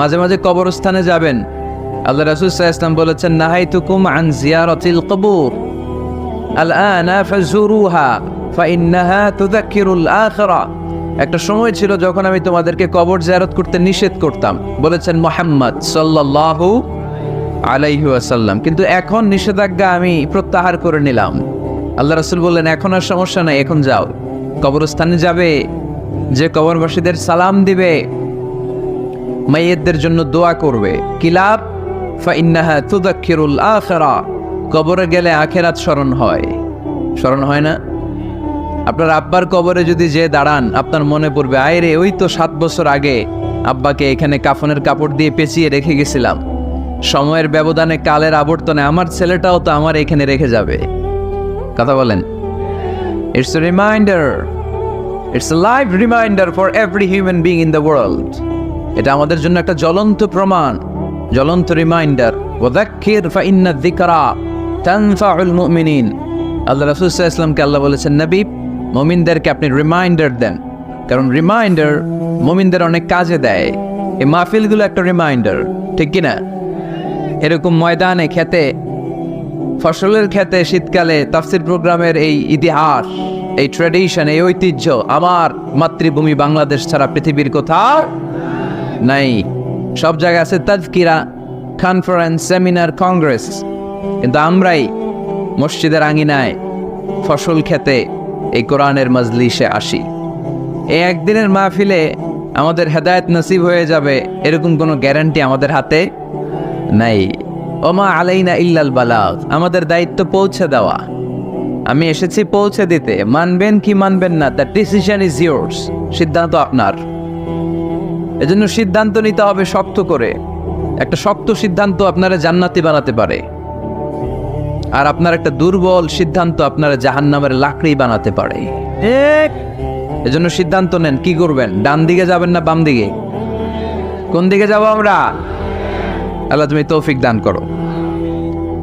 মাঝে মাঝে কবরস্থানে যাবেন। আল্লাহ রাসূল সাল্লাল্লাহু আলাইহি ওয়াসাল্লাম বলেছেন, নাহাইতুকুম আন জিয়ারাতিল কবুর আলআনা ফাজুরুহা ফাইন্নাহা তুযাক্কিরুল আখিরাহ। একটা সময় ছিল যখন আমি তোমাদেরকে কবর জিয়ারত করতে নিষেধ করতাম, বলেছেন মুহাম্মদ সাল্লাল্লাহু আলাইহি ওয়াসাল্লাম, কিন্তু এখন নিষেধাজ্ঞা আমি প্রত্যাহার করে নিলাম। আল্লাহ রাসূল বললেন, এখন আর সমস্যা নাই, এখন যাও, কবরস্থানে যাবে, যে কবরবাসীদের সালাম দিবে, মাইয়িতদের জন্য দোয়া করবে, কি লাভ? ফাইন্নাহা তুযাক্কিরুল আখিরাহ, কবরে গেলে আখিরাত স্মরণ হয় না? আপনার আব্বার কবরে যদি যে দাঁড়ান, আপনার মনে পড়বে, আয় রে, ওই তো 7 বছর আগে আব্বাকে এখানে কাফনের কাপড় দিয়ে পেঁচিয়ে রেখে গেছিলাম, সময়ের ব্যবধানে, কালের আবর্তনে আমার ছেলেটাও তো আমার এখানে রেখে যাবে। কথা বলেন। It's a reminder, it's a live reminder for every human being in the world. এটা আমাদের জন্য একটা জ্বলন্ত প্রমাণ, জ্বলন্ত রিমাইন্ডার। ওয়াযাক্কির ফাইন্না যিকরা তানফাউল মুমিনিন। আল্লাহ রাসূল সাল্লাল্লাহু আলাইহি ওয়াসাল্লামকে আল্লাহ বলেছেন, নবী, মুমিনদেরকে আপনি রিমাইন্ডার দেন, কারণ রিমাইন্ডার মুমিনদের অনেক কাজে দেয়। এই মাহফিলগুলো একটা রিমাইন্ডার, ঠিক কিনা? এরকম ময়দানে, খেতে, ফসলের খেতে শীতকালে তাফসীর প্রোগ্রামের এই ইতিহাস, এই ট্র্যাডিশন, এই ঐতিহ্য আমার মাতৃভূমি বাংলাদেশ ছাড়া পৃথিবীর কোথাও নাই। সব জায়গায় আছে তাজকিরা, কনফারেন্স, সেমিনার, কংগ্রেস, কিন্তু আমরাই মসজিদের আঙিনায়, ফসল খেতে, এই কোরআনের মজলিসে আসি। এই একদিনের মাহফিলে আমাদের হেদায়েত নসিব হয়ে যাবে এরকম কোনো গ্যারান্টি আমাদের হাতে নাই। ওমা আলাইনা ইল্লাল বালাগ, আমাদের দায়িত্ব পৌঁছে দেওয়া। আমি এসেছি পৌঁছে দিতে, মানবেন কি মানবেন না, দ্য ডিসিশন ইজ ইয়োর্স, সিদ্ধান্ত আপনার। এজন্য সিদ্ধান্ত নিতে হবে শক্ত করে। একটা শক্ত সিদ্ধান্ত আপনারা জান্নাতি বানাতে পারে, আর আপনার একটা দুর্বল সিদ্ধান্ত আপনারা জাহান্নামের লাকড়ি বানাতে পারে। এজন্য সিদ্ধান্ত নেন, কি করবেন? ডান দিকে যাবেন না বাম দিকে? কোন দিকে যাব আমরা? আল্লাহ তুমি তৌফিক দান করো।